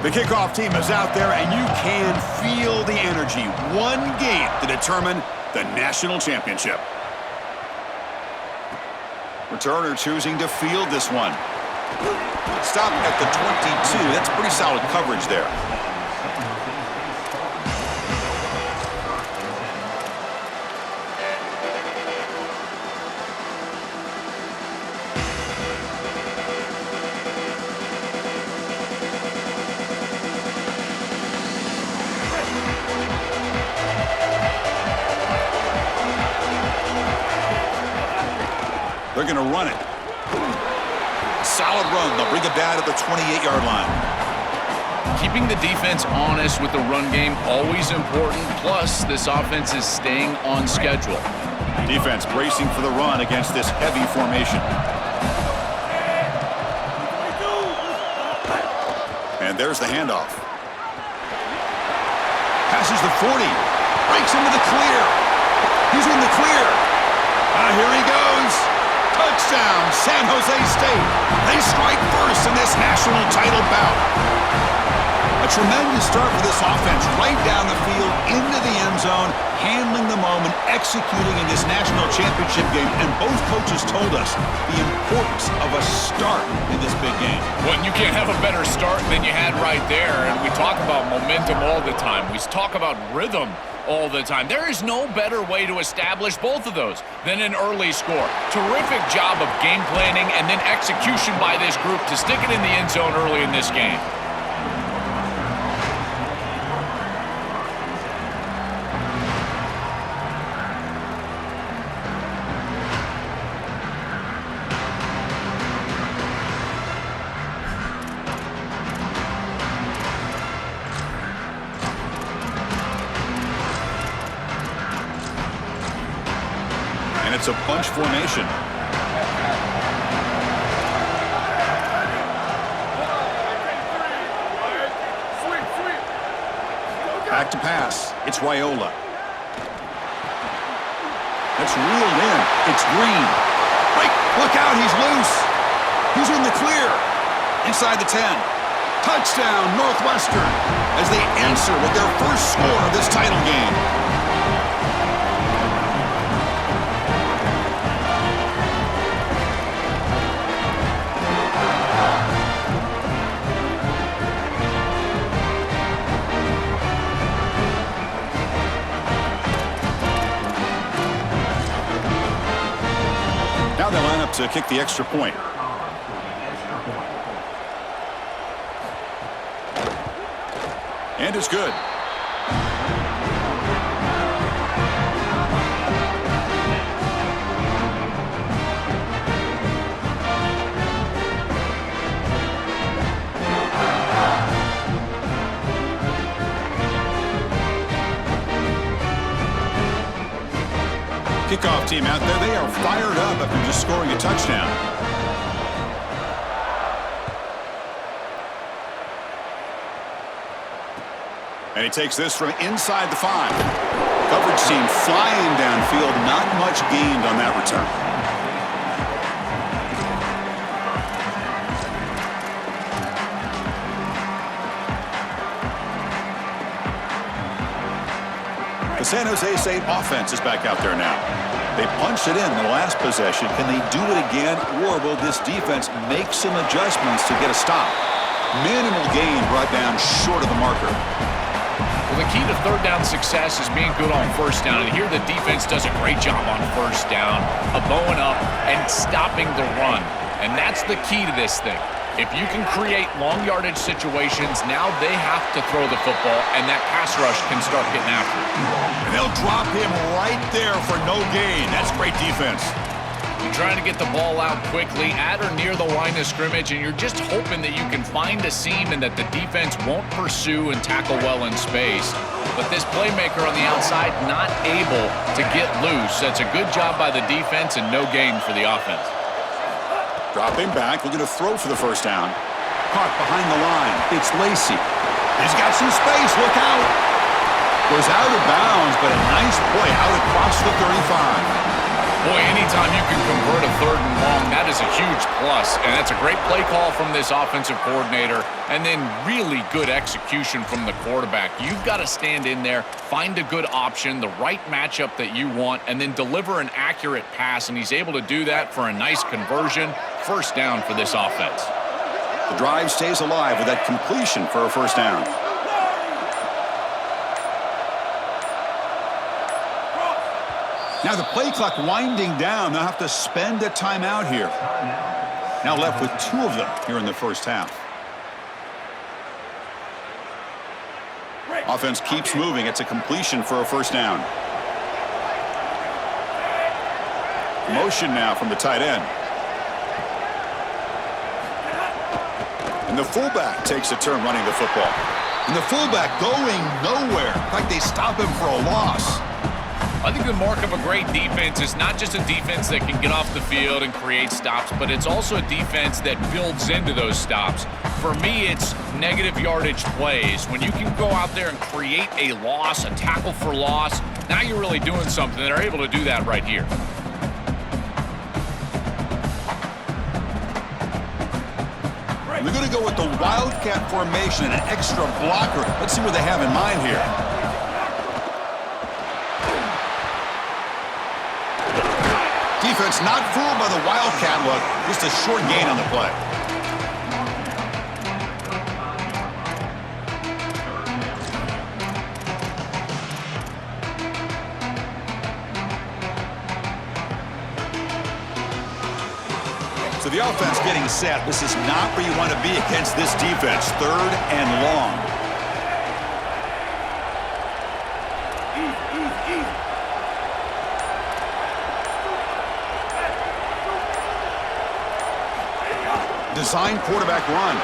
The kickoff team is out there, and you can feel the energy. One game to determine the national championship. Returner choosing to field this one. Stop at the 22. That's pretty solid coverage there. They're going to run it. Solid run. They'll bring it down at the 28-yard line. Keeping the defense honest with the run game, always important. Plus, this offense is staying on schedule. Defense bracing for the run against this heavy formation. And there's the handoff. Passes the 40. Breaks into the clear. He's in the clear. Here he goes. Touchdown, San Jose State. They strike first in this national title bout. A tremendous start for this offense, right down the field, into the end zone, handling the moment, executing in this national championship game. And both coaches told us the importance of a start in this big game. Well, you can't have a better start than you had right there. And we talk about momentum all the time. We talk about rhythm all the time. There is no better way to establish both of those than an early score. Terrific job of game planning and then execution by this group to stick it in the end zone early in this game. It's a bunch formation. Back to pass. It's Raiola. That's reeled in. It's Green. Right, look out, he's loose. He's in the clear. Inside the 10. Touchdown, Northwestern, as they answer with their first score of this title game. Now they line up to kick the extra point. And it's good. Kickoff team out there, they are fired up after just scoring a touchdown. And he takes this from inside the 5. Coverage team flying downfield, not much gained on that return. The San Jose State offense is back out there now. They punched it in the last possession. Can they do it again, or will this defense make some adjustments to get a stop? Minimal gain brought down short of the marker. Well, the key to third down success is being good on first down. And here the defense does a great job on first down of bowing up and stopping the run. And that's the key to this thing. If you can create long yardage situations, now they have to throw the football, and that pass rush can start getting after it. And they'll drop him right there for no gain. That's great defense. You're trying to get the ball out quickly at or near the line of scrimmage, and you're just hoping that you can find a seam and that the defense won't pursue and tackle well in space. But this playmaker on the outside not able to get loose. That's a good job by the defense and no gain for the offense. Dropping back, looking to throw for the first down. Caught behind the line. It's Lacey. He's got some space. Look out. Goes out of bounds, but a nice play out across the 35. Boy, anytime you can convert a third and long, that is is a huge plus, and that's a great play call from this offensive coordinator, and then really good execution from the quarterback. You've got to stand in there, find a good option, the right matchup that you want, and then deliver an accurate pass, and he's able to do that for a nice conversion. First down for this offense. The drive stays alive with that completion for a first down. Now the play clock winding down. They'll have to spend a timeout here. Now left with 2 of them here in the first half. Offense keeps moving. It's a completion for a first down. Motion now from the tight end. And the fullback takes a turn running the football. And the fullback going nowhere. In fact, they stop him for a loss. I think the mark of a great defense is not just a defense that can get off the field and create stops, but it's also a defense that builds into those stops. For me, it's negative yardage plays. When you can go out there and create a loss, a tackle for loss, now you're really doing something. They're able to do that right here. They're going to go with the Wildcat formation and an extra blocker. Let's see what they have in mind here. Defense not fooled by the Wildcat look. Just a short gain on the play. So the offense getting set. This is not where you want to be against this defense. 3rd and long. Design quarterback run.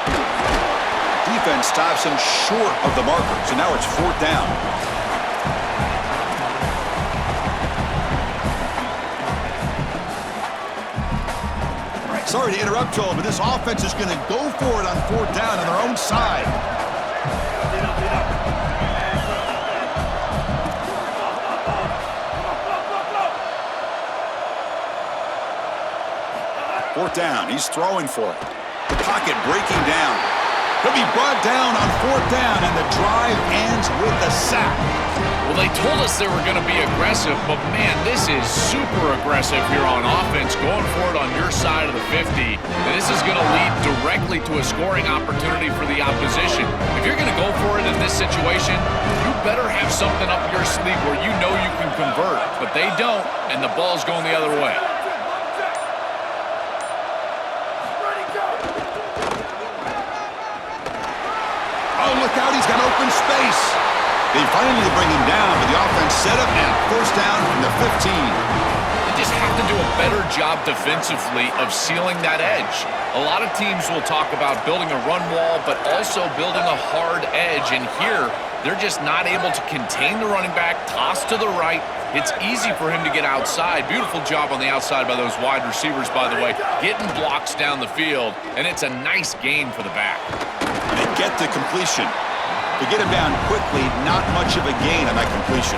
Defense stops him short of the marker. So now it's 4th down. Sorry to interrupt, Joel, but this offense is going to go for it on 4th down on their own side. Fourth down. He's throwing for it. The pocket breaking down. He'll be brought down on 4th down, and the drive ends with a sack. Well, they told us they were going to be aggressive, but, man, this is super aggressive here on offense, going for it on your side of the 50. And this is going to lead directly to a scoring opportunity for the opposition. If you're going to go for it in this situation, you better have something up your sleeve where you know you can convert. But they don't, and the ball's going the other way. Oh, look out, he's got open space. They finally bring him down, but the offense set up and first down from the 15. They just have to do a better job defensively of sealing that edge. A lot of teams will talk about building a run wall, but also building a hard edge. And here, they're just not able to contain the running back, toss to the right. It's easy for him to get outside. Beautiful job on the outside by those wide receivers, by the way, getting blocks down the field, and it's a nice gain for the back. They get the completion. To get him down quickly, not much of a gain on that completion.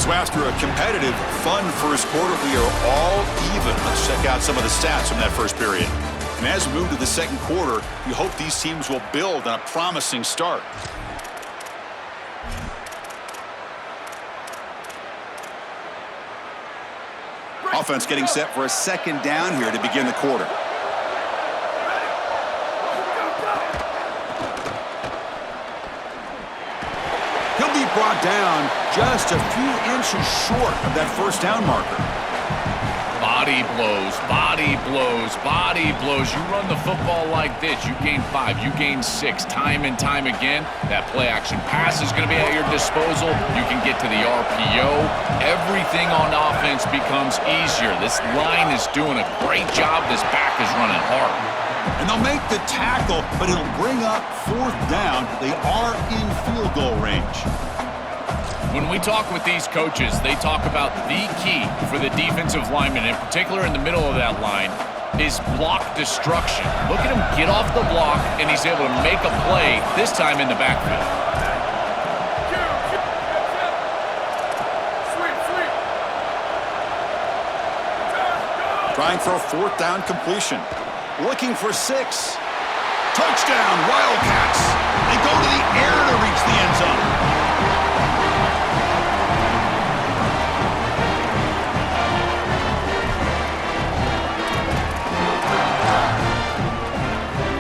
So after a competitive, fun first quarter, we are all even. Let's check out some of the stats from that first period. And as we move to the second quarter, we hope these teams will build on a promising start. Offense getting set for a second down here to begin the quarter. He'll be brought down just a few inches short of that first down marker. Body blows, body blows, body blows. You run the football like this, you gain 5, you gain 6, time and time again. That play-action pass is going to be at your disposal. You can get to the RPO. Everything on offense becomes easier. This line is doing a great job. This back is running hard. And they'll make the tackle, but it'll bring up 4th down. They are in field goal range. When we talk with these coaches, they talk about the key for the defensive lineman, in particular in the middle of that line, is block destruction. Look at him get off the block, and he's able to make a play, this time in the backfield. Trying for a fourth down completion. Looking for 6. Touchdown, Wildcats. They go to the air to reach the end zone.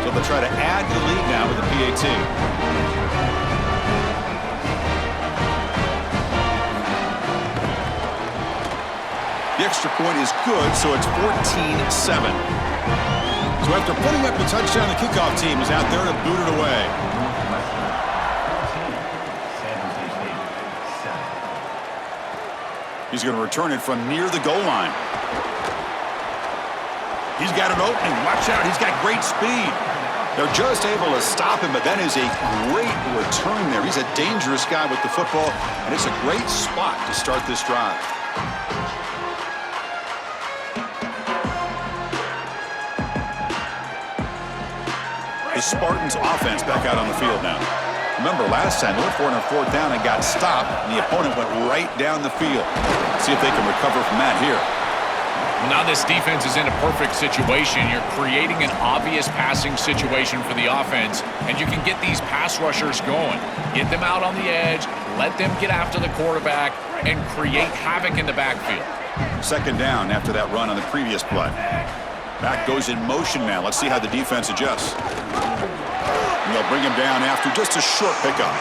So they'll try to add to the lead now with the PAT. The extra point is good, so it's 14-7. So after putting up the touchdown, the kickoff team is out there to boot it away. He's going to return it from near the goal line. He's got an opening. Watch out. He's got great speed. They're just able to stop him, but that is a great return there. He's a dangerous guy with the football, and it's a great spot to start this drive. The Spartans offense back out on the field now. Remember last time they went for it on 4th down and got stopped, and the opponent went right down the field. See if they can recover from that here. Now this defense is in a perfect situation. You're creating an obvious passing situation for the offense, and you can get these pass rushers going. Get them out on the edge, let them get after the quarterback, and create havoc in the backfield. 2nd down after that run on the previous play. Back goes in motion now. Let's see how the defense adjusts. And they'll bring him down after just a short pickup.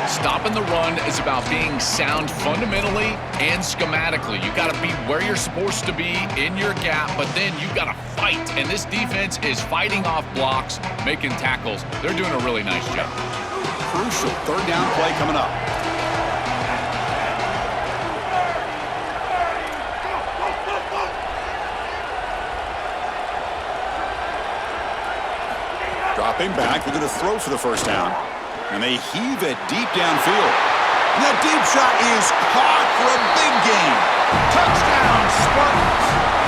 Stopping the run is about being sound fundamentally and schematically. You got to be where you're supposed to be in your gap, but then you got to fight. And this defense is fighting off blocks, making tackles. They're doing a really nice job. Crucial 3rd down play coming up. Dropping back, they're going to throw for the 1st down. And they heave it deep downfield. And that deep shot is caught for a big gain. Touchdown, Spartans.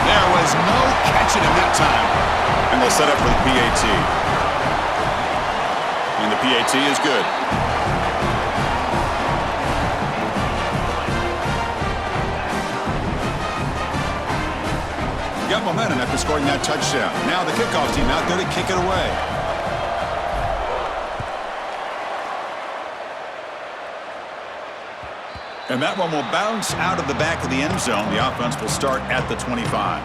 There was no catching him that time. And they'll set up for the PAT. And the PAT is good. Got momentum after scoring that touchdown. Now the kickoff team out there to kick it away. And that one will bounce out of the back of the end zone. The offense will start at the 25.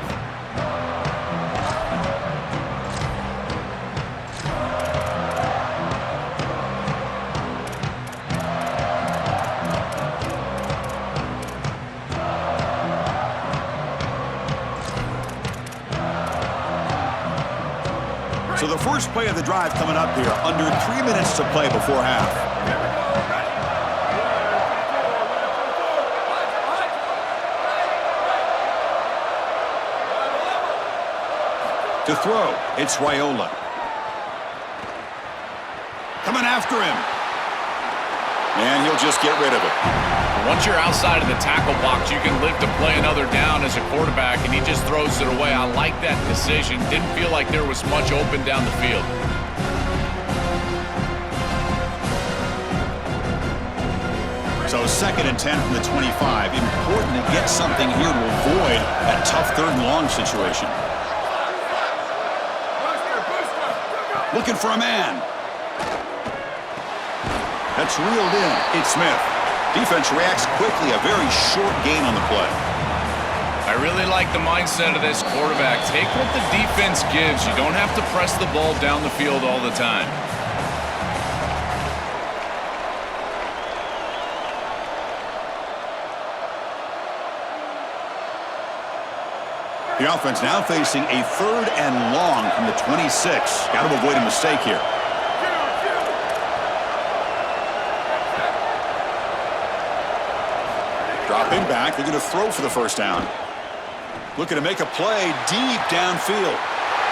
So the first play of the drive coming up here. Under 3 minutes to play before half. To throw, it's Raiola. Coming after him. And he'll just get rid of it. Once you're outside of the tackle box, you can live to play another down as a quarterback, and he just throws it away. I like that decision. Didn't feel like there was much open down the field. So 2nd and 10 from the 25. Important to get something here to avoid that tough 3rd and long situation. Looking for a man. That's reeled in. It's Smith. Defense reacts quickly. A very short gain on the play. I really like the mindset of this quarterback. Take what the defense gives. You don't have to press the ball down the field all the time. The offense now facing a 3rd and long from the 26. Got to avoid a mistake here. Dropping back. They're going to throw for the 1st down. Looking to make a play deep downfield.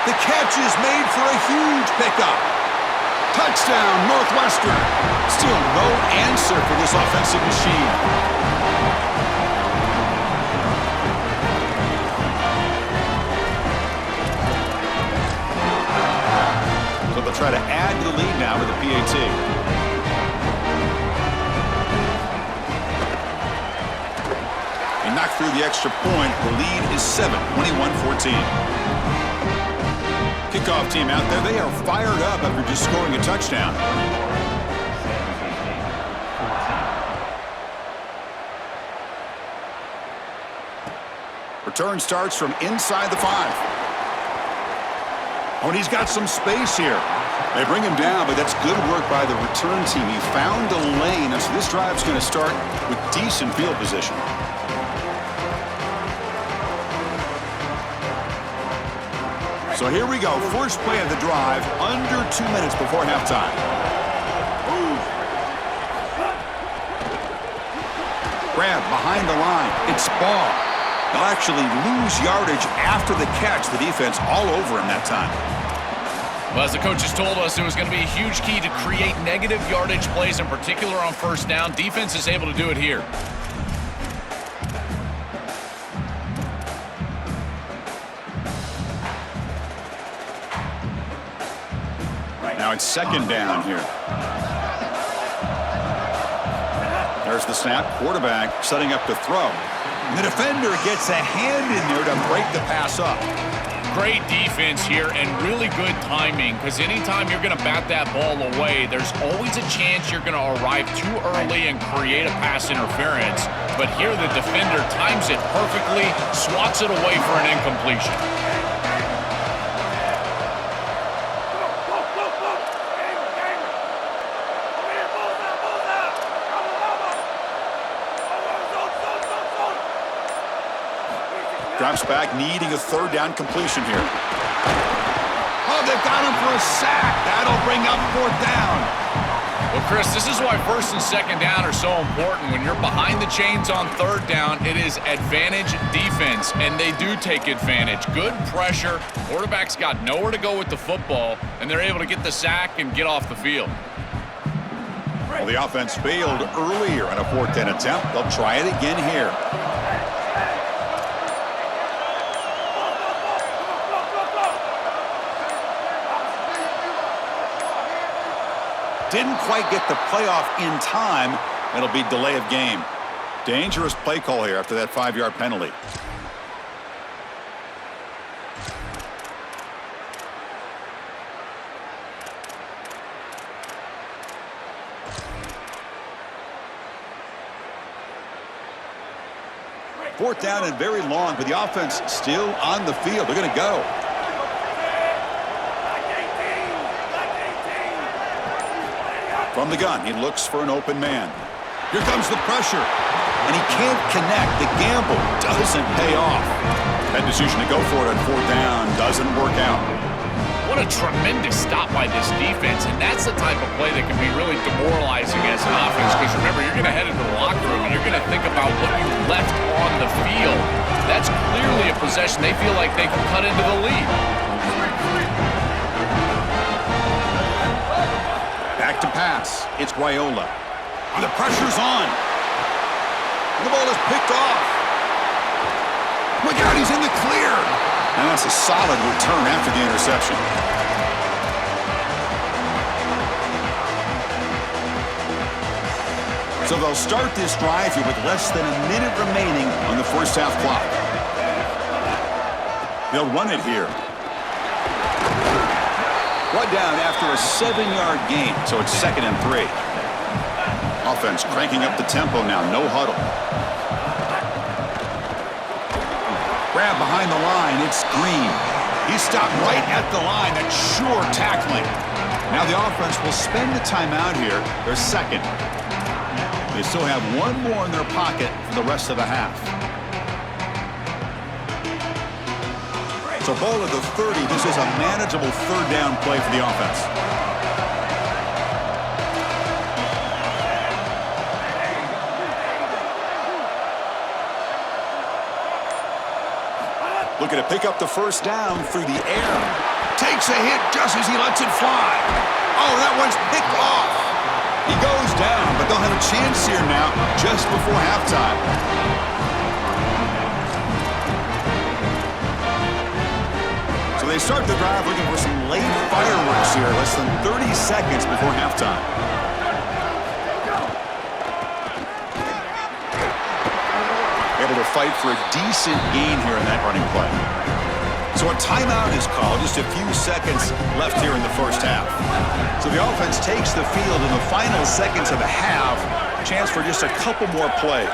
The catch is made for a huge pickup. Touchdown, Northwestern. Still no answer for this offensive machine. They'll try to add to the lead now with the PAT. And and knocked through the extra point. The lead is 7, 21-14. Kickoff team out there. They are fired up after just scoring a touchdown. Return starts from inside the 5. Oh, and he's got some space here. They bring him down, but that's good work by the return team. He found a lane, and so this drive's going to start with decent field position. So here we go. First play of the drive, under 2 minutes before halftime. Grab behind the line. It's ball. They'll actually lose yardage after the catch. The defense all over him that time. Well, as the coaches told us, it was going to be a huge key to create negative yardage plays, in particular on first down. Defense is able to do it here. Now it's second down here. There's the snap. Quarterback setting up to throw. And the defender gets a hand in there to break the pass up. Great defense here and really good timing, because anytime you're going to bat that ball away, there's always a chance you're going to arrive too early and create a pass interference. But here the defender times it perfectly, swats it away for an incompletion. Drops back, needing a third down completion here. Oh, they've got him for a sack. That'll bring up fourth down. Well, Chris, this is why first and second down are so important. When you're behind the chains on third down, it is advantage defense, and they do take advantage. Good pressure. Quarterback's got nowhere to go with the football, and they're able to get the sack and get off the field. Well, the offense failed earlier in a 4th down attempt. They'll try it again here. Didn't quite get the playoff in time. It'll be delay of game. Dangerous play call here after that 5-yard penalty. Fourth down and very long, but the offense still on the field. They're going to go. From the gun, he looks for an open man. Here comes the pressure, and he can't connect. The gamble doesn't pay off. That decision to go for it on 4th down doesn't work out. What a tremendous stop by this defense, and that's the type of play that can be really demoralizing as an offense, because remember, you're going to head into the locker room, and you're going to think about what you left on the field. That's clearly a possession they feel like they can cut into the lead. Back to pass. It's Guayola. And the pressure's on. And the ball is picked off. Look out, he's in the clear. And that's a solid return after the interception. So they'll start this drive here with less than a minute remaining on the first half clock. They'll run it here. One down after a 7-yard gain, so it's 2nd and 3. Offense cranking up the tempo now, no huddle. Grab behind the line, it's Green. He stopped right at the line, that's sure tackling. Now the offense will spend the timeout here, their second. They still have one more in their pocket for the rest of the half. So ball at the 30, this is a manageable 3rd down play for the offense. Looking to pick up the first down through the air. Takes a hit just as he lets it fly. Oh, that one's picked off. He goes down, but they'll have a chance here now just before halftime. So they start the drive looking for some late fireworks here, less than 30 seconds before halftime. Able able to fight for a decent gain here in that running play. So a timeout is called. Just a few seconds left here in the first half. So the offense takes the field in the final seconds of the half. Chance for just a couple more plays.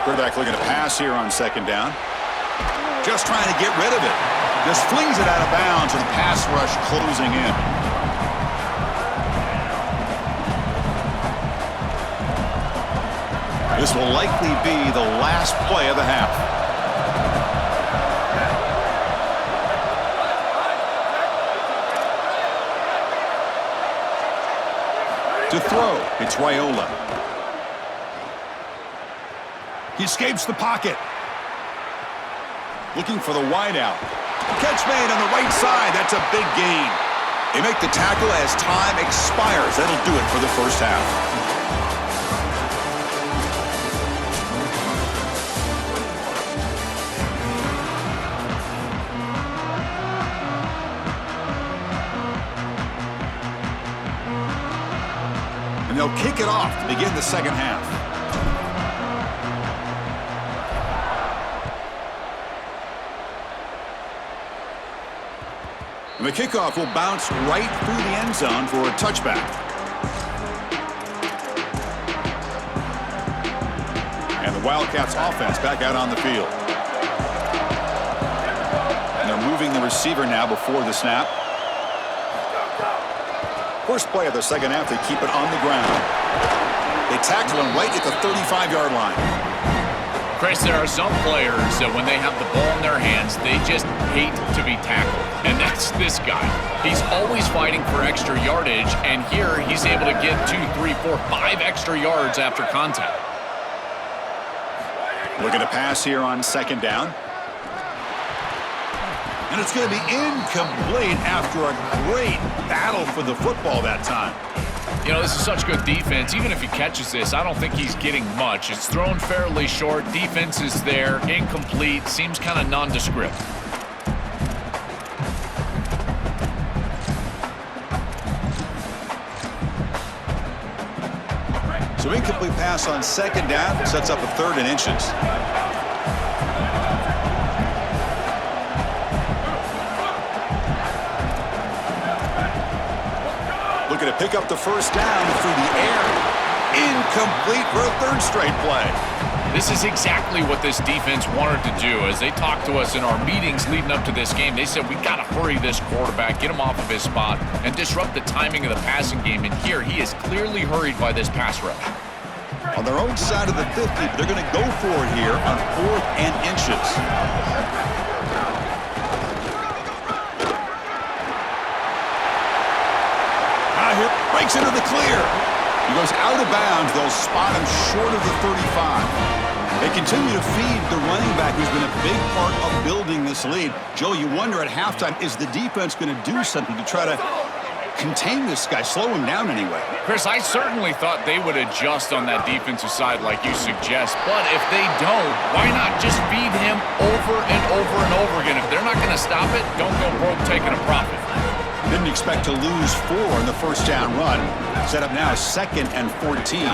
Quarterback looking to pass here on second down. Just trying to get rid of it. Just flings it out of bounds, and pass rush closing in. This will likely be the last play of the half. To throw, it's Raiola. He escapes the pocket. Looking for the wideout. Catch made on the right side. That's a big gain. They make the tackle as time expires. That'll do it for the first half. And they'll kick it off to begin the second half. And the kickoff will bounce right through the end zone for a touchback. And the Wildcats offense back out on the field. And they're moving the receiver now before the snap. First play of the second half, they keep it on the ground. They tackle him right at the 35-yard line. Chris, there are some players that when they have the ball in their hands, they just hate to be tackled. And that's this guy. He's always fighting for extra yardage, and here he's able to get 2, 3, 4, 5 extra yards after contact. Looking to pass here on second down. And it's going to be incomplete after a great battle for the football that time. You know, this is such good defense. Even if he catches this, I don't think he's getting much. It's thrown fairly short. Defense is there. Incomplete. Seems kind of nondescript. So incomplete pass on second down. Sets up a third and inches. Looking to pick up the first down through the air. Incomplete for a third straight play. This is exactly what this defense wanted to do. As they talked to us in our meetings leading up to this game, they said, we got to hurry this quarterback, get him off of his spot, and disrupt the timing of the passing game. And here, he is clearly hurried by this pass rush. On their own side of the 50, but they're going to go for it here on 4th and inches. Here, breaks into the clear. He goes out of bounds. They'll spot him short of the 35. They continue to feed the running back, who's been a big part of building this lead. Joe, you wonder at halftime, is the defense going to do something to try to contain this guy, slow him down anyway? Chris, I certainly thought they would adjust on that defensive side like you suggest, but if they don't, why not just feed him over and over and over again? If they're not going to stop it, don't go broke taking a profit. Didn't expect to lose 4 in the first down run. Set up now 2nd and 14.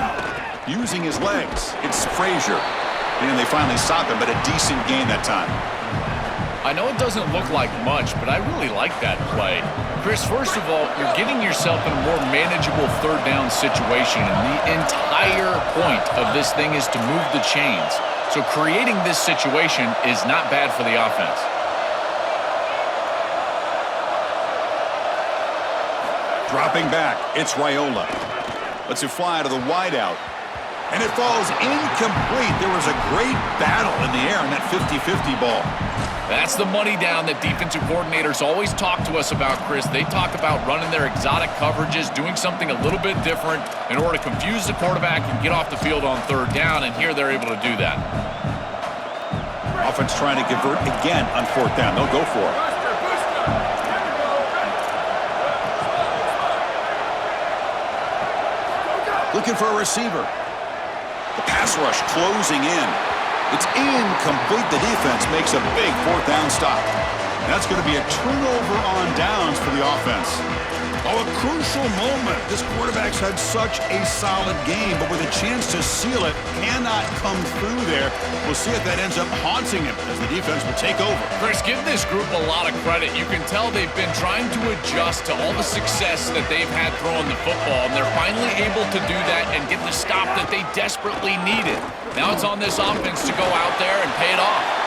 Using his legs, it's Frazier. And they finally stop him, but a decent gain that time. I know it doesn't look like much, but I really like that play. Chris, first of all, you're getting yourself in a more manageable third down situation, and the entire point of this thing is to move the chains. So creating this situation is not bad for the offense. Dropping back, it's Raiola. Lets it fly to the wideout. And it falls incomplete. There was a great battle in the air in that 50-50 ball. That's the money down that defensive coordinators always talk to us about, Chris. They talk about running their exotic coverages, doing something a little bit different in order to confuse the quarterback and get off the field on third down, and here they're able to do that. Offense trying to convert again on 4th down. They'll go for it. Looking for a receiver. The pass rush closing in. It's incomplete. The defense makes a big 4th down stop. And that's going to be a turnover on downs for the offense. Oh, a crucial moment. This quarterback's had such a solid game, but with a chance to seal it, cannot come through there. We'll see if that ends up haunting him as the defense will take over. Chris, give this group a lot of credit. You can tell they've been trying to adjust to all the success that they've had throwing the football, and they're finally able to do that and get the stop that they desperately needed. Now it's on this offense to go out there and pay it off.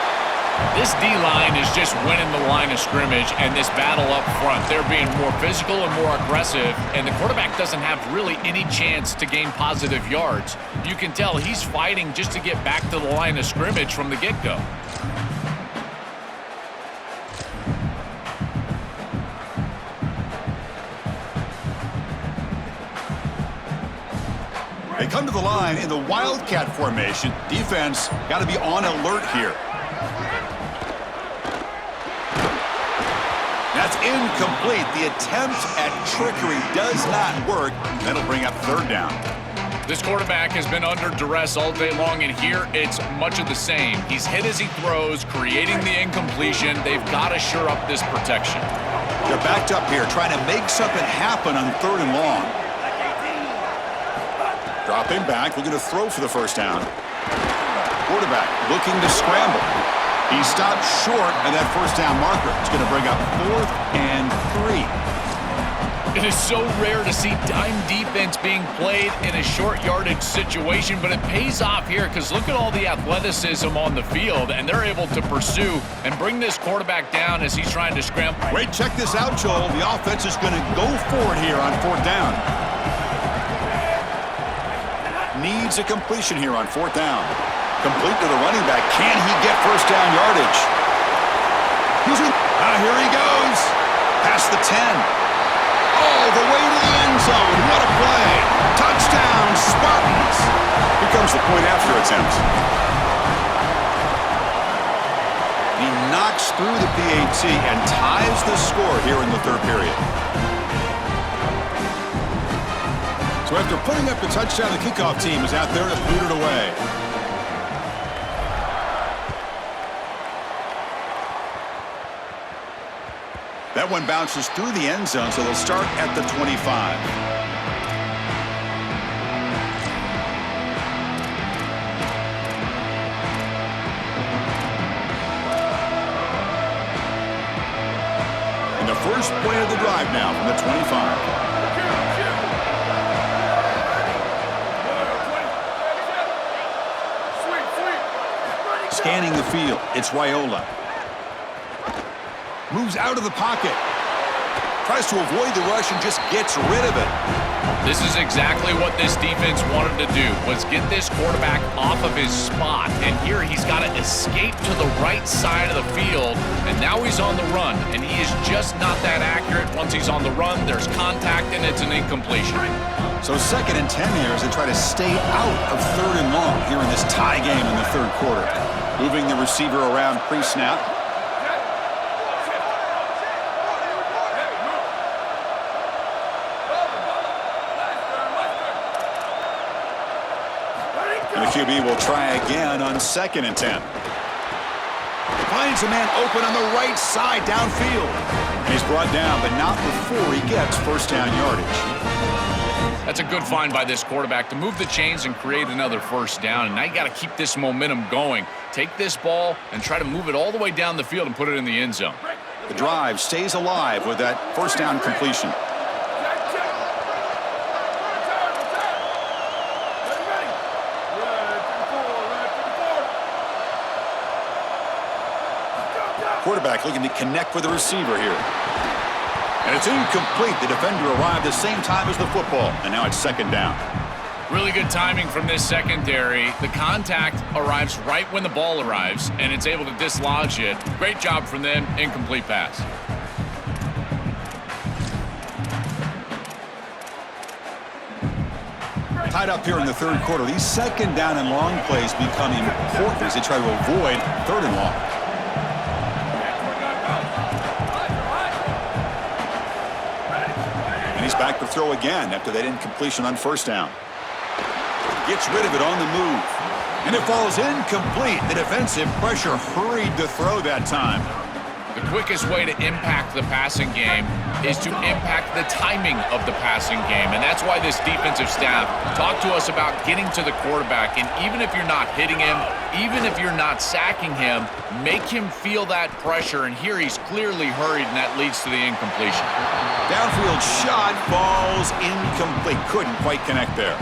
This D-line is just winning the line of scrimmage, and this battle up front, they're being more physical and more aggressive, and the quarterback doesn't have really any chance to gain positive yards. You can tell he's fighting just to get back to the line of scrimmage from the get-go. They come to the line in the Wildcat formation. Defense got to be on alert here. That's incomplete. The attempt at trickery does not work. That'll bring up third down. This quarterback has been under duress all day long, and here it's much of the same. He's hit as he throws, creating the incompletion. They've got to shore up this protection. They're backed up here, trying to make something happen on third and long. Dropping back, looking to throw for the first down. Quarterback looking to scramble. He stopped short of that first down marker. It's going to bring up 4th and 3. It is so rare to see dime defense being played in a short yardage situation, but it pays off here because look at all the athleticism on the field, and they're able to pursue and bring this quarterback down as he's trying to scramble. Wait, check this out, Joel. The offense is going to go for it here on 4th down. Needs a completion here on 4th down. Complete to the running back. Can he get first down yardage? Here he goes. Past the 10. All the way to the end zone. What a play. Touchdown, Spartans. Here comes the point after attempt. He knocks through the PAT and ties the score here in the third period. So after putting up the touchdown, the kickoff team is out there to boot it away. That one bounces through the end zone, so they'll start at the 25. And the first play of the drive now from the 25. Scanning the field, it's Raiola. Moves out of the pocket. Tries to avoid the rush and just gets rid of it. This is exactly what this defense wanted to do, was get this quarterback off of his spot. And here he's got to escape to the right side of the field, and now he's on the run. And he is just not that accurate. Once he's on the run, there's contact, and it's an incompletion. So 2nd and 10 here as they try to stay out of 3rd and long here in this tie game in the third quarter. Moving the receiver around pre-snap. And the QB will try again on 2nd and 10. Finds a man open on the right side downfield. And he's brought down, but not before he gets first down yardage. That's a good find by this quarterback to move the chains and create another first down. And now you got to keep this momentum going. Take this ball and try to move it all the way down the field and put it in the end zone. The drive stays alive with that first down completion. Quarterback looking to connect with the receiver here. And it's incomplete. The defender arrived the same time as the football, and now it's 2nd down. Really good timing from this secondary. The contact arrives right when the ball arrives, and it's able to dislodge it. Great job from them. Incomplete pass. Tied up here in the third quarter. These 2nd down and long plays become important as they try to avoid 3rd and long. He's back to throw again after that incompletion on first down. Gets rid of it on the move. And it falls incomplete. The defensive pressure hurried to throw that time. The quickest way to impact the passing game is to impact the timing of the passing game, and that's why this defensive staff talked to us about getting to the quarterback, and even if you're not hitting him, even if you're not sacking him, make him feel that pressure, and here he's clearly hurried, and that leads to the incompletion. Downfield shot falls incomplete. Couldn't quite connect there.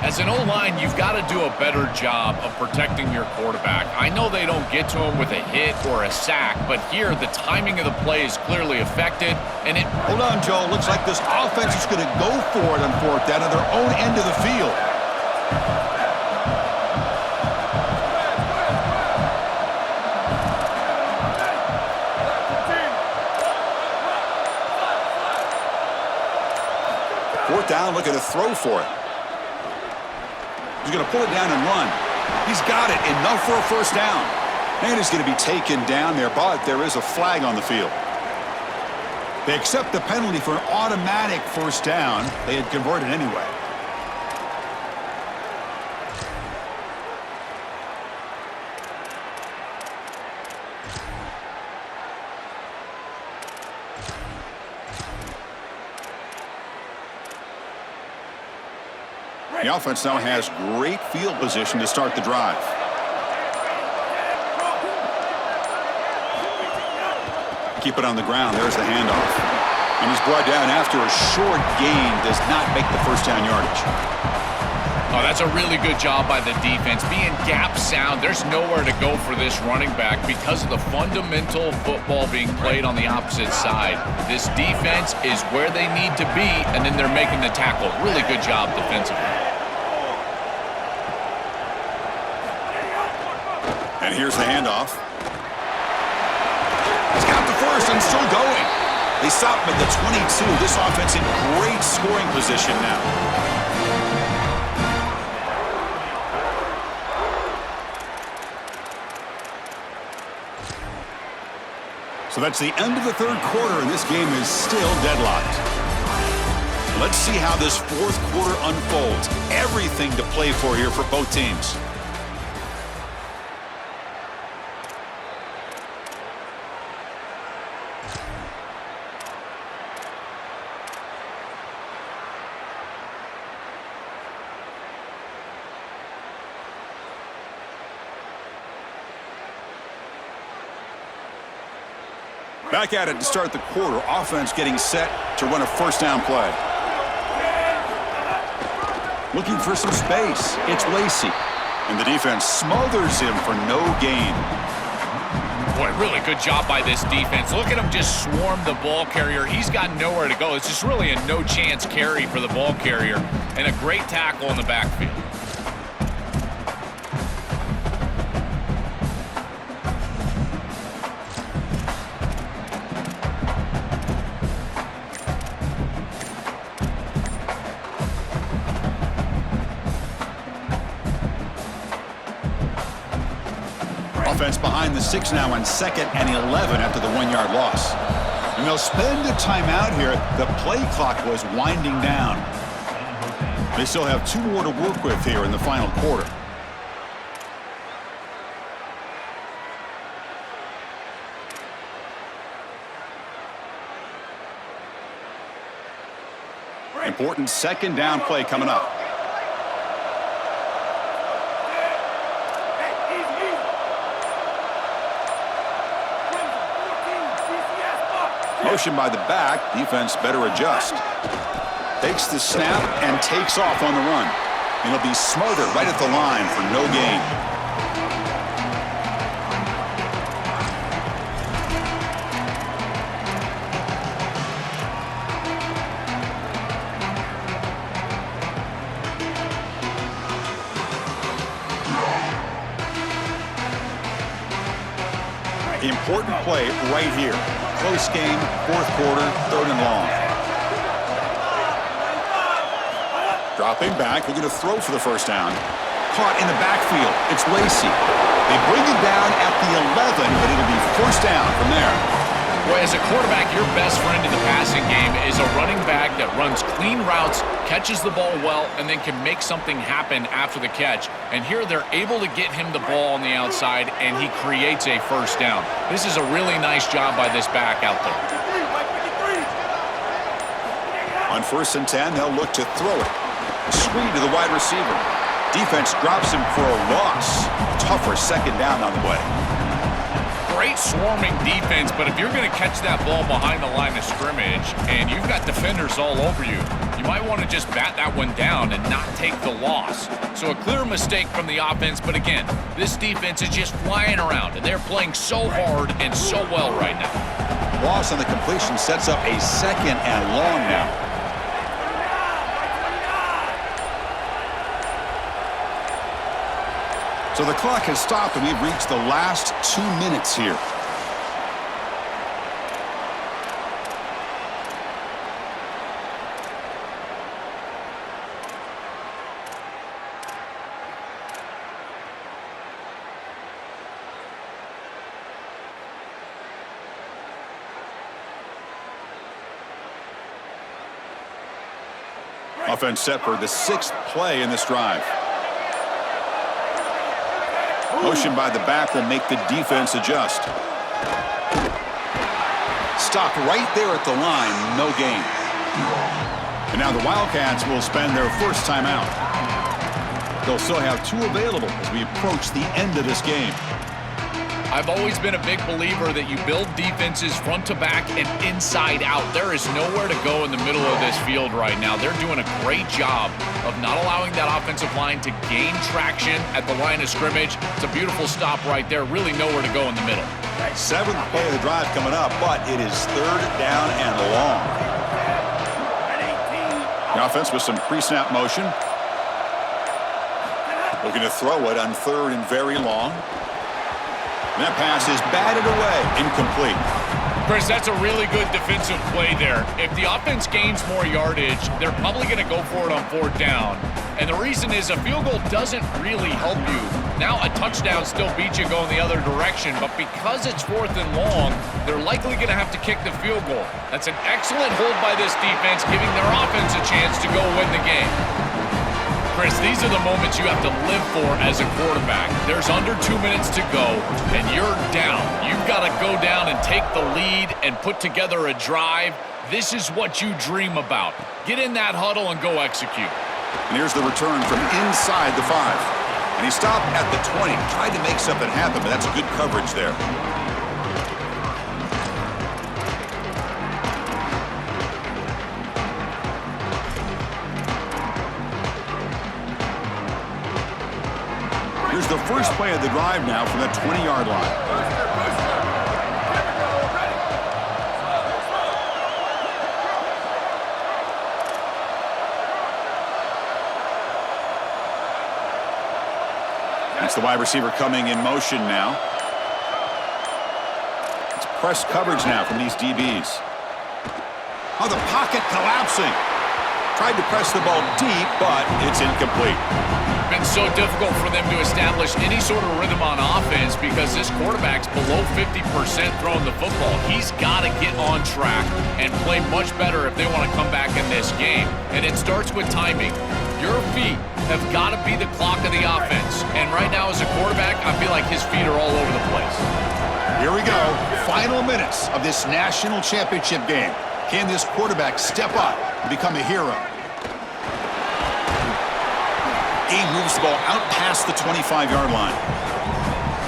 As an O-line, you've got to do a better job of protecting your quarterback. I know they don't get to him with a hit or a sack, but here the timing of the play is clearly affected. And it. Hold on, Joe. Looks like this offense is going to go for it on fourth down at their own end of the field. Fourth down, looking to throw for it. He's going to pull it down and run. He's got it. Enough for a first down. And he's going to be taken down there, but there is a flag on the field. They accept the penalty for an automatic first down. They had converted anyway. The offense now has great field position to start the drive. Keep it on the ground. There's the handoff. And he's brought down after a short gain. Does not make the first down yardage. Oh, that's a really good job by the defense. Being gap sound, there's nowhere to go for this running back because of the fundamental football being played on the opposite side. This defense is where they need to be, and then they're making the tackle. Really good job defensively. And here's the handoff. He's got the first and still going. They stop him at the 22. This offense in great scoring position now. So that's the end of the third quarter, and this game is still deadlocked. Let's see how this fourth quarter unfolds. Everything to play for here for both teams. Back at it to start the quarter. Offense getting set to run a first down play. Looking for some space. It's Lacey. And the defense smothers him for no gain. Boy, really good job by this defense. Look at him just swarm the ball carrier. He's got nowhere to go. It's just really a no-chance carry for the ball carrier. And a great tackle in the backfield. Offense behind the 6 now on 2nd and 11 after the 1-yard loss. And they'll spend a timeout here. The play clock was winding down. They still have 2 more to work with here in the final quarter. Important second down play coming up. Motion by the back. Defense better adjust. Takes the snap and takes off on the run. And he'll be smothered right at the line for no gain. Important play right here. Close game, fourth quarter, 3rd and long. Dropping back, looking to throw for the first down. Caught in the backfield. It's Lacey. They bring him down at the 11, but it'll be first down from there. Well, as a quarterback, your best friend in the passing game is a running back that runs clean routes, catches the ball well, and then can make something happen after the catch. And here they're able to get him the ball on the outside, and he creates a first down. This is a really nice job by this back out there. On 1st and 10, they'll look to throw it. Screen to the wide receiver. Defense drops him for a loss. Tougher second down on the way. Great swarming defense, but if you're going to catch that ball behind the line of scrimmage and you've got defenders all over you, you might want to just bat that one down and not take the loss. So a clear mistake from the offense, but again, this defense is just flying around, and they're playing so hard and so well right now. Loss on the completion sets up a 2nd and long now. So the clock has stopped, and we've reached the last 2 minutes here. Offense set for the 6th play in this drive. Motion by the back will make the defense adjust. Stopped right there at the line, no gain. And now the Wildcats will spend their first timeout. They'll still have 2 available as we approach the end of this game. I've always been a big believer that you build defenses front to back and inside out. There is nowhere to go in the middle of this field right now. They're doing a great job of not allowing that offensive line to gain traction at the line of scrimmage. It's a beautiful stop right there. Really nowhere to go in the middle. 7th play of the drive coming up, but it is 3rd down and long. The offense with some pre-snap motion. Looking to throw it on 3rd and very long. And that pass is batted away, incomplete. Chris, that's a really good defensive play there. If the offense gains more yardage, they're probably going to go for it on 4th down. And the reason is a field goal doesn't really help you. Now a touchdown still beats you going the other direction, but because it's 4th and long, they're likely going to have to kick the field goal. That's an excellent hold by this defense, giving their offense a chance to go win the game. Chris, these are the moments you have to live for as a quarterback. There's under 2 minutes to go, and you're down. You've got to go down and take the lead and put together a drive. This is what you dream about. Get in that huddle and go execute. And here's the return from inside the 5. And he stopped at the 20. Tried to make something happen, but that's good coverage there. Here's the first play of the drive now from the 20-yard line. That's the wide receiver coming in motion now. It's press coverage now from these DBs. Oh, the pocket collapsing. Tried to press the ball deep, but it's incomplete. Been so difficult for them to establish any sort of rhythm on offense because this quarterback's below 50% throwing the football. He's got to get on track and play much better if they want to come back in this game. And it starts with timing. Your feet have got to be the clock of the offense. And right now as a quarterback, I feel like his feet are all over the place. Here we go. Final minutes of this national championship game. Can this quarterback step up and become a hero? He moves the ball out past the 25-yard line.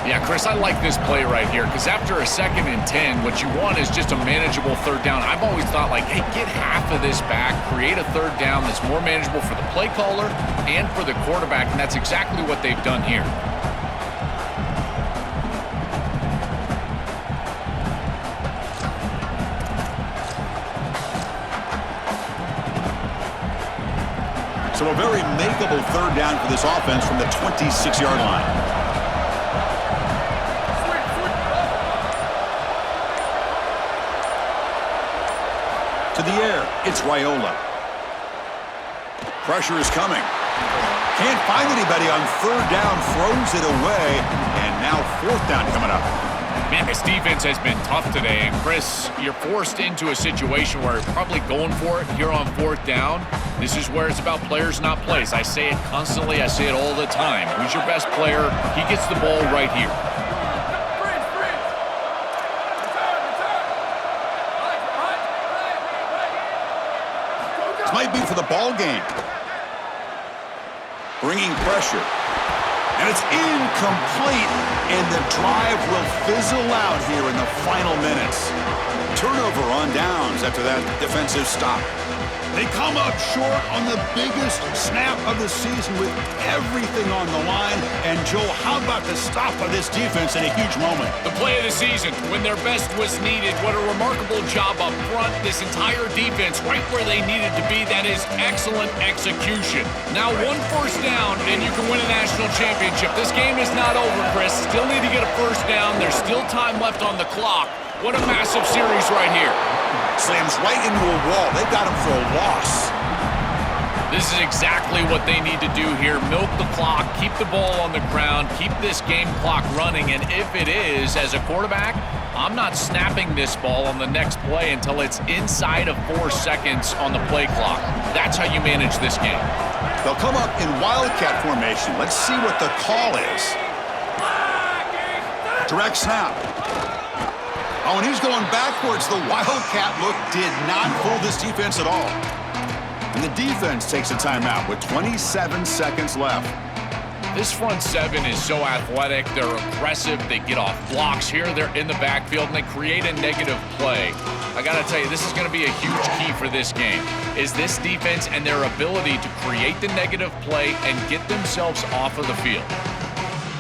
Yeah, Chris, I like this play right here because after a 2nd and 10, what you want is just a manageable 3rd down. I've always thought, like, hey, get half of this back, create a 3rd down that's more manageable for the play caller and for the quarterback, and that's exactly what they've done here. So a very makeable 3rd down for this offense from the 26-yard line. To the air, it's Raiola. Pressure is coming. Can't find anybody on 3rd down, throws it away, and now 4th down coming up. Man, this defense has been tough today. And, Chris, you're forced into a situation where you're probably going for it here on 4th down. This is where it's about players, not plays. I say it constantly. I say it all the time. Who's your best player? He gets the ball right here. This might be for the ball game. Bringing pressure. And it's incomplete, and the drive will fizzle out here in the final minutes. Turnover on downs after that defensive stop. They come up short on the biggest snap of the season with everything on the line. And, Joe, how about the stop of this defense in a huge moment? The play of the season, when their best was needed. What a remarkable job up front. This entire defense right where they needed to be. That is excellent execution. Now 1 first down, and you can win a national championship. This game is not over, Chris. Still need to get a first down. There's still time left on the clock. What a massive series right here. Slams right into a wall. They got him for a loss. This is exactly what they need to do here. Milk the clock, keep the ball on the ground, keep this game clock running. And if it is, as a quarterback, I'm not snapping this ball on the next play until it's inside of 4 seconds on the play clock. That's how you manage this game. They'll come up in wildcat formation. Let's see what the call is. Direct snap. Oh, and he's going backwards. The wildcat look did not fool this defense at all. And the defense takes a timeout with 27 seconds left. This front 7 is so athletic. They're aggressive. They get off blocks here. They're in the backfield, and they create a negative play. I got to tell you, this is going to be a huge key for this game, is this defense and their ability to create the negative play and get themselves off of the field.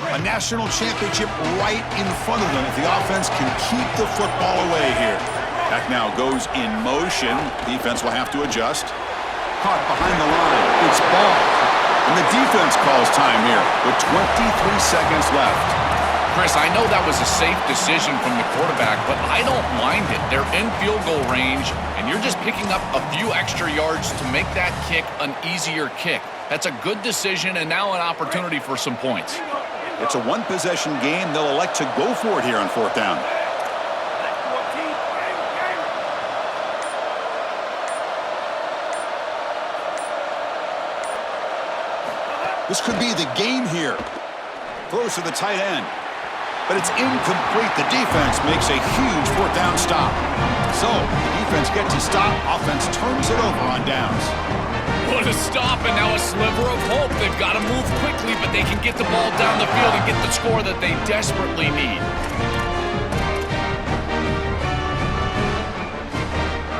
A national championship right in front of them if the offense can keep the football away here. That now goes in motion. Defense will have to adjust. Caught behind the line. It's ball. And the defense calls time here with 23 seconds left. Chris, I know that was a safe decision from the quarterback, but I don't mind it. They're in field goal range, and you're just picking up a few extra yards to make that kick an easier kick. That's a good decision, and now an opportunity for some points. It's a one-possession game. They'll elect to go for it here on 4th down. This could be the game here. Throws to the tight end. But it's incomplete. The defense makes a huge 4th down stop. So, the defense gets a stop. Offense turns it over on downs. What a stop, and now a sliver of hope. They've got to move quickly, but they can get the ball down the field and get the score that they desperately need.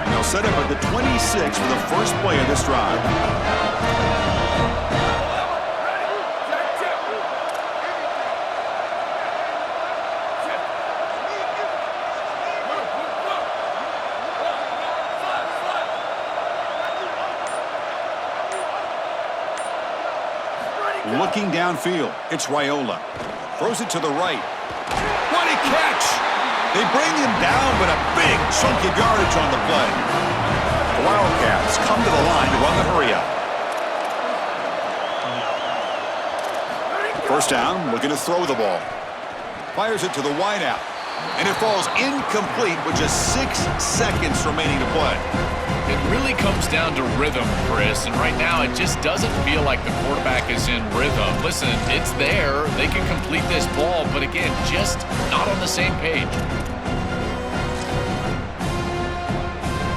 And they'll set up at the 26 for the first play of this drive. Looking downfield, it's Raiola. Throws it to the right. What a catch! They bring him down, but a big chunk of yardage on the play. The Wildcats come to the line to run the hurry-up. First down, looking to throw the ball. Fires it to the wideout. And it falls incomplete with just 6 seconds remaining to play. It really comes down to rhythm, Chris, and right now it just doesn't feel like the quarterback is in rhythm. Listen, it's there. They can complete this ball, but again, just not on the same page.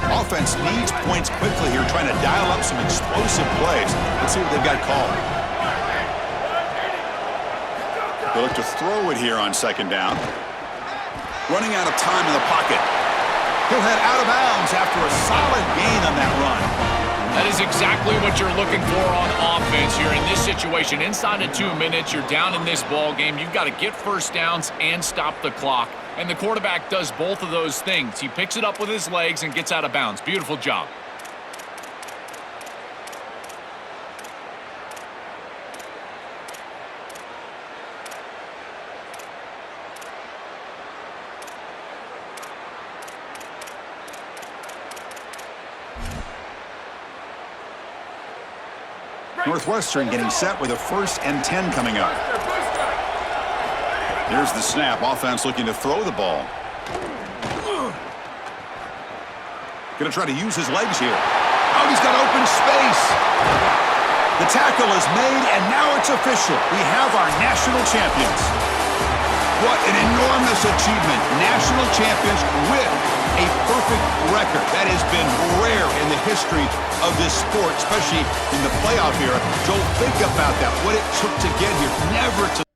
Offense needs points quickly here, trying to dial up some explosive plays. Let's see what they've got called. They look to throw it here on 2nd down. Running out of time in the pocket. He'll head out of bounds after a solid gain on that run. That is exactly what you're looking for on offense here in this situation. Inside of 2 minutes, you're down in this ball game. You've got to get first downs and stop the clock. And the quarterback does both of those things. He picks it up with his legs and gets out of bounds. Beautiful job. Northwestern getting set with a 1st and 10 coming up. Here's the snap. Offense looking to throw the ball. Going to try to use his legs here. Oh, he's got open space. The tackle is made, and now it's official. We have our national champions. What an enormous achievement. National champions with a perfect record. That has been rare in the history of this sport, especially in the playoff era. Joel, think about that, what it took to get here. Never to